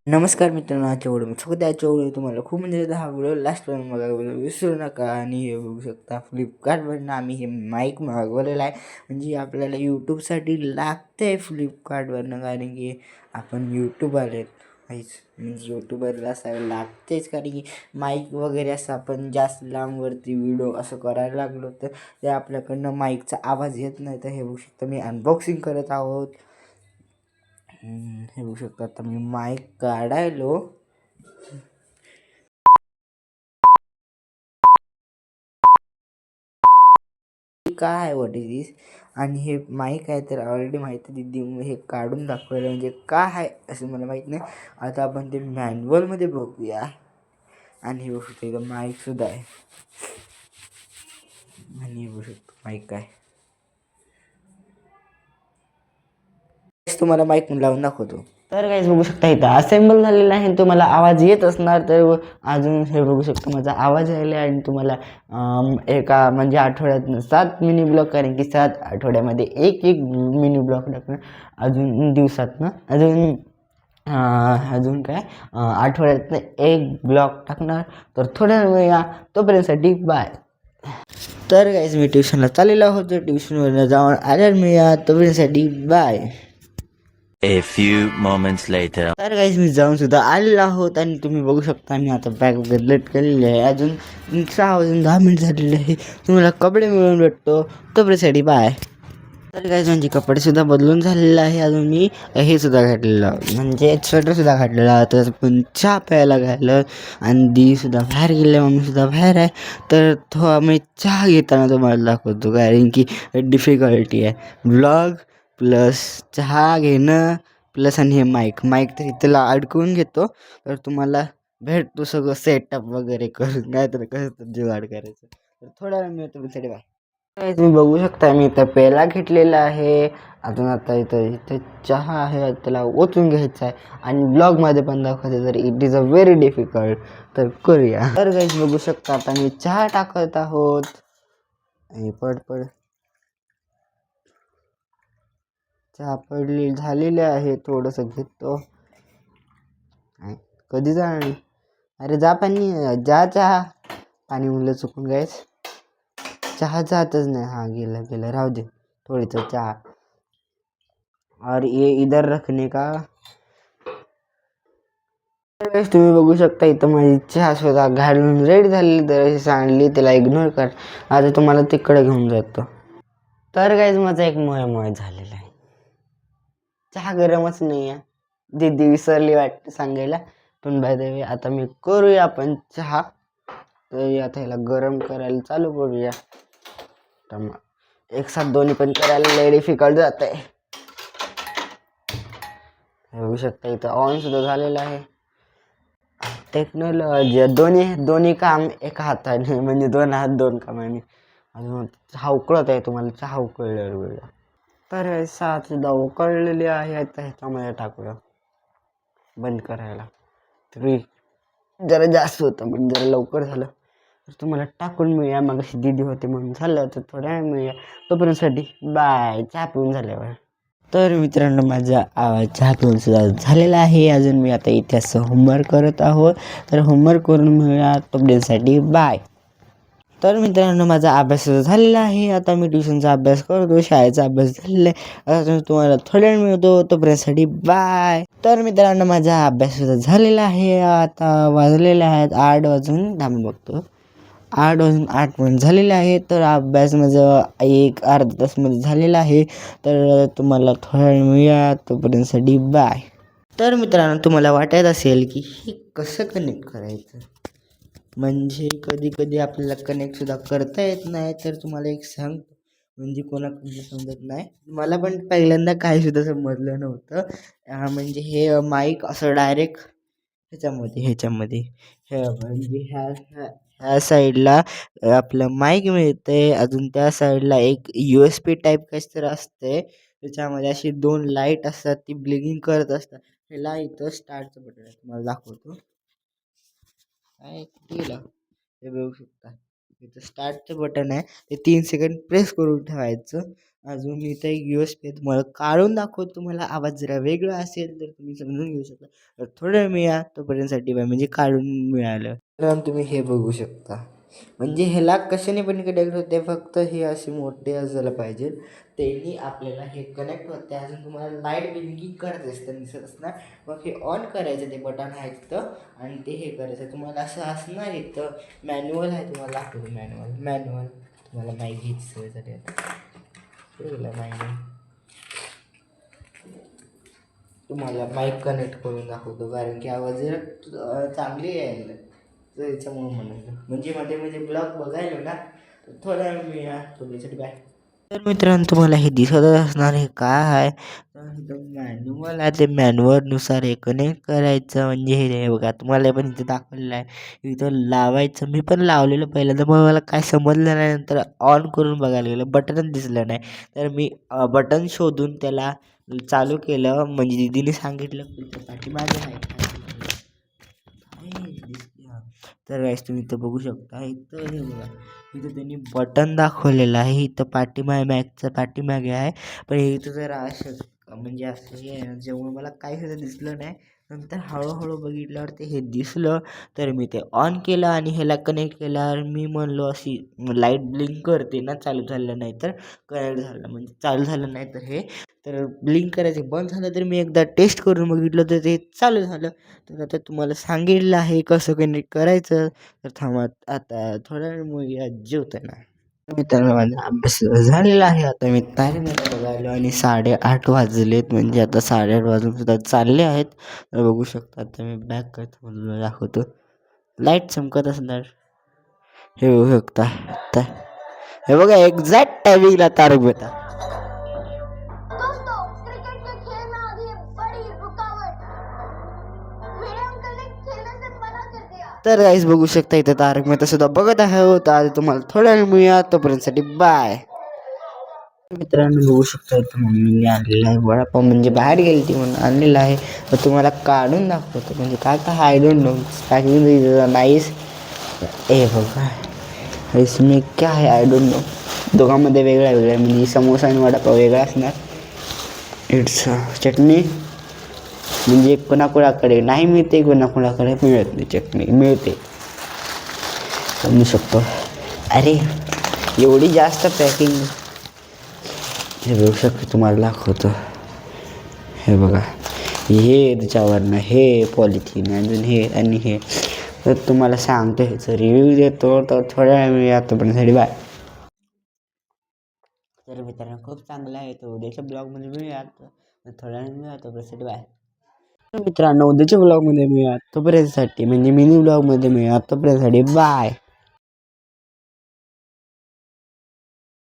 नमस्कार मित्रांनो, आजच्या व्हिडिओ मी फक्त आजच्या व्हिडिओ तुम्हाला खूप म्हणजे हा व्हिडिओ लास्टपर्यंत बघायला विसरू नका. आणि हे बघू शकता फ्लिपकार्टवरून आम्ही हे माईक मागवलेलं आहे. म्हणजे आपल्याला यूट्यूबसाठी लागतं फ्लिपकार्टवरनं, कारण की आपण यूट्यूबर आहेत. म्हणजे यूट्यूबरला असायला लागतेच, कारण की माईक वगैरे असं आपण जास्त लांबवरती व्हिडिओ असं करायला लागलो तर ते आपल्याकडनं माईकचा आवाज येत नाही. तर हे बघू शकता मी अनबॉक्सिंग करत आहोत. हे बघू शकता आता मी माईक काढायलो. काय आहे व्हॉट इज दिस. आणि हे माईक आहे तर ऑलरेडी माहिती दिली, हे काढून दाखवायला म्हणजे काय आहे असं मला माहीत नाही. आता आपण ते मॅन्युअलमध्ये बघूया. आणि हे बघू शकतो इथं माईकसुद्धा आहे. आणि हे बघू शकतो माईक काय तुम्हाला माईक लावून दाखवतो. तर काहीच बघू शकता इथं असेंबल झालेला आहे. तुम्हाला आवाज येत असणार तर अजून हे बघू शकतो माझा आवाज यायला. आणि तुम्हाला एका म्हणजे आठवड्यात 7 मिनी ब्लॉग, कारण की 7 आठवड्यामध्ये एक एक मिनी ब्लॉग टाकणार. अजून दिवसातनं अजून काय आठवड्यातनं एक ब्लॉग टाकणार. तर थोड्या वेळ या, तोपर्यंतसाठी बाय. तर काहीच मी ट्युशनला चाललेलो होतो, ट्युशनवरनं जाऊन आल्यावर मिळा, तोपर्यंतसाठी bye. A few moments later. तर काहीच मी जाऊन सुद्धा आलेलो आहोत. आणि तुम्ही बघू शकता मी आता बॅग वगैरे लेट केलेली आहे. अजून 6 वाजून 10 मिनिट झालेले आहे. तुम्हाला कपडे मिळून भेटतो, तोपर्यंतसाठी बाय. तर काहीच म्हणजे कपडेसुद्धा बदलून झालेलं आहे. अजून मी हे सुद्धा घातलेलं, म्हणजे स्वेटरसुद्धा घातलेला. तर पण चहा प्यायला घातलं. आणि दीसुद्धा बाहेर गेले, मम्मीसुद्धा बाहेर आहे. तर मी चहा घेताना तुम्हाला दाखवतो, कारण की डिफिकल्टी आहे ब्लॉग प्लस चहा घेणं प्लस आणि हे माईक तर इथला अडकवून घेतो. तर तुम्हाला भेटतो सगळं सेटअप वगैरे करून, काय तर कसं जुगाड करायचं. तर थोडा वेळ मिळतो तुमच्याकडे बाय. तुम्ही बघू शकता मी इथं पेला घेतलेला आहे. अजून आता इथं इथे चहा आहे, त्याला ओतून घ्यायचा आहे. आणि ब्लॉगमध्ये पण दाखवायचं, तर it is a very difficult. तर करूया. तर गाईज बघू शकता आता मी चहा टाकत आहोत. आणि पड चहा पडली झालेले आहे. थोडंसं घेतो. कधी जाणार? अरे जा पाणी, जा चहा. पाणी मुलं चुकून गायच, चहा जातच नाही. हा गेला राहू दे. थोडीच चहा. और ये इधर रखने का. तुम्ही बघू शकता इथं माझी चहा स्वतः घालून रेडी झालेली. तर अशी सांडली, त्याला इग्नोर कर. आता तुम्हाला तिकडे घेऊन जातो. तर काहीच माझा एक मोय झालेला आहे. चहा गरमच नाही आहे. दीदी विसरली वाटतं सांगायला. पण बाय द वे आता मी करूया आपण चहा. तर आता ह्याला गरम करायला चालू करूया. एक साथ दोन्ही पण करायला लय डिफिकल्ट जात आहे. बघू शकता इथं ऑन सुद्धा झालेलं आहे. टेक्नॉलॉजी दोन्ही काम एका हाताने, म्हणजे 2 हात 2 कामाने. अजून चहा उकळत आहे, तुम्हाला चहा उकळल्यावर वेगळा. तर साथ सुद्धा उकळलेली आहे. आता ह्याच्यामध्ये टाकूया बंद करायला. तरी जरा जास्त होतं, म्हणजे जरा लवकर झालं. तर तुम्हाला टाकून मिळूया. मग अशी दिदी होते म्हणून झालं, तर थोड्या वेळ मिळूया. तोपर्यंतसाठी बाय. चहा पिऊन झाल्यावर. तर मित्रांनो माझा चहा पिऊन सुद्धा झालेला आहे. अजून मी आता इतिहास होमवर्क करत आहोत. तर होमवर्क करून मिळूया, तोपर्यंतसाठी बाय. तर मित्रांनो माझा अभ्यास सुद्धा झालेला आहे. आता मी ट्युशनचा अभ्यास करतो, शाळेचा अभ्यास झालेला आहे. आता तुम्हाला थोड्या वेळ मिळतो, तोपर्यंतसाठी बाय. तर मित्रांनो माझा अभ्यास सुद्धा झालेला आहे. आता वाजलेले आहेत 8 वाजून, थांबून बघतो, 8 वाजून 8 मिनिट झालेले आहे. तर अभ्यास माझं एक अर्धा तासमध्ये झालेला आहे. तर तुम्हाला थोड्या वेळ मिळूया, तोपर्यंतसाठी बाय. तर मित्रांनो तुम्हाला वाटत असेल की हे कसं कनेक्ट करायचं, म्हणजे कधी कधी आपल्याला कनेक्टसुद्धा करता येत नाही. तर तुम्हाला एक सांगतो, म्हणजे कोणाकडे समजत नाही, मला पण पहिल्यांदा काहीसुद्धा समजलं नव्हतं. म्हणजे हे माईक असं डायरेक्ट ह्याच्यामध्ये म्हणजे ह्या साईडला आपलं माईक मिळते. अजून त्या साईडला एक USB टाईप काहीच तर असते. त्याच्यामध्ये अशी 2 लाईट असतात, ती ब्लिंकिंग करत असतात. ह्याला इथं स्टार्टचं बटन आहे, तुम्हाला दाखवतो. काय केलं हे बघू शकता, इथं स्टार्टचं बटन आहे. ते 3 सेकंड प्रेस करून ठेवायचं. अजून इथं एक USB आहे, तुम्हाला काढून दाखवतो. तुम्हाला आवाज जरा वेगळा असेल तर तुम्ही समजून घेऊ शकता. तर थोड्या वेळ मी या तोपर्यंतसाठी म्हणजे काढून मिळालं तर तुम्ही हे बघू शकता. म्हणजे ह्याला कशाने पण कनेक्ट होते, फक्त हे असे मोठे असायला पाहिजे, त्यांनी आपल्याला हे कनेक्ट होते. अजून तुम्हाला लाईट ब्लिंकिंग करत असतं दिसत असणार. मग हे ऑन करायचं, ते बटन आहे तिथं आणि ते हे करायचं. तुम्हाला असं असणार इथं मॅन्युअल आहे, तुम्हाला दाखवतो. मॅन्युअल तुम्हाला माईक घ्यायची सवयसाठी मॅन्युअल तुम्हाला माईक कनेक्ट करून दाखवतो, कारण की आवाज जर चांगली यायला तर याच्यामुळं म्हणायचं. म्हणजे ब्लॉग बघायला ना तर थोड्या वेळ मिळा तुमच्यासाठी. बाय. तर मित्रांनो, तुम्हाला हे दिसत असणार हे काय आहे, तर इथं मॅन्युअल आहे. ते मॅन्युअलनुसार हे कनेक्ट करायचं. म्हणजे हे बघा, तुम्हाला पण इथं दाखवलेलं आहे, इथं लावायचं. मी पण लावलेलं पहिल्यांदा, मग मला काय समजलं नाही. नंतर ऑन करून बघायला गेलं, बटनच दिसलं नाही. तर मी बटन शोधून त्याला चालू केलं. म्हणजे दीदीने सांगितलं पाठीमागे आहे तर गाईस तुम्ही इथं बघू शकता. इथं हे बघा, इथं त्यांनी बटन दाखवलेलं आहे. इथं मॅगचं पाठीमागे आहे, पण इथं जरा असं म्हणजे असं हे आहे, जेव्हा मला काही सुद्धा दिसलं नाही. नंतर हळूहळू बघितल्यावर ते हे दिसलं, तर मी ते ऑन केलं आणि ह्याला कनेक्ट केल्यावर मी म्हणलो अशी लाईट ब्लिंक करते ना, चालू झालं नाही तर कनेक्ट झालं, म्हणजे चालू झालं नाही तर हे तर ब्लिंक करायचं बंद झालं. तर मी एकदा टेस्ट करून बघितलं तर ते चालू झालं. तर आता तुम्हाला सांगितलं आहे कसं कनेक्ट करायचं. तर थांबा, आता थोड्या वेळ मग जेवताना मित्रांनो माझा अभ्यास झालेला आहे. आता मी तारीख बघायला आणि 8:30 वाजलेत, म्हणजे आता 8:30 वाजून सुद्धा चालले आहेत. तर बघू शकता. आता मी बॅक करतो, मला दाखवतो. लाईट चमकत असणार, हे बघू शकता. आता हे बघा, एक्झॅक्ट टायमिंगला तारक मेहता. तर गाईस बघू शकता, इथं तारक मेहता सुद्धा बघत आहे. आज तुम्हाला थोड्या वेळ मिळूया, तोपर्यंतसाठी बाय. मित्रांनो बघू शकता, इथं मम्मीने आणलेला आहे वडापाव, म्हणजे बाहेर गेली ती म्हणून आणलेला आहे. तर तुम्हाला काढून दाखवतो. म्हणजे काय काय I don't know, packing nice. ए बघा, इसमें क्या है आय डोंट नो. दोघांमध्ये वेगळ्या म्हणजे समोसा आणि वडापाव वेगळा असणार. इट्स चटणी, म्हणजे कोणाकोणाकडे नाही मिळते, कोणाकोणाकडे मिळत नाही. चटणी मिळते, समजू शकतो. अरे एवढी जास्त पॅकिंग, हे बघू शकतो, तुम्हाला दाखवतो. हे बघा, हे त्याच्यावरनं हे पॉलिथिन, अजून हे आणि हे. तर तुम्हाला सांगतो, ह्याचं रिव्ह्यू देतो. तर थोड्या वेळ मी आतापर्यंतसाठी बाय. तर मित्रांनो खूप चांगला आहे तो. उद्याच्या ब्लॉगमध्ये मिळूया, थोड्या वेळ मिळूया, तोपर्यंतसाठी बाय. तर मित्रांनो उद्याच्या ब्लॉगमध्ये मिळूया, तोपर्यंतसाठी म्हणजे मिनी ब्लॉगमध्ये मिळूया, तोपर्यंतसाठी बाय.